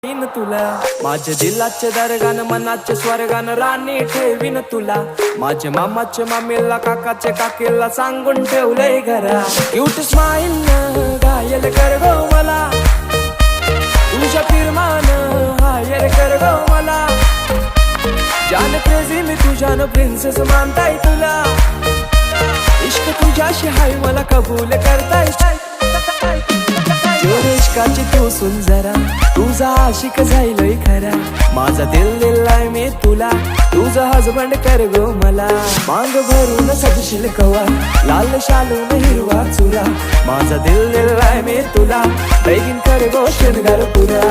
in तुला माझ्या दिलाचे दरगान मनाचे स्वर्गान राणी ठेवीन तुला माझ्या मामाचे मामीला काकाचे काकीला सांगून ठेवलंय घरा क्यूट स्माइल न घायल कर गो मला तुझ्या फिरमान हायर कर गो मला जान क्रेझी मी तुझ्यान प्रिन्सेस मानताय तुला इश्क तुझ्याशी हाय मला कबूल करताय इश्काची तू सुन जरा तुझा आशिक जाईलय खरा माझा दिल दिलाय मी तुला तुझा हजबंड कर गो मला मांग भरून सजशील कवा लाल शालून हिरवा चुरा माझा दिल दिलाय मी तुला बेगीन कर गो शृंगार पुरा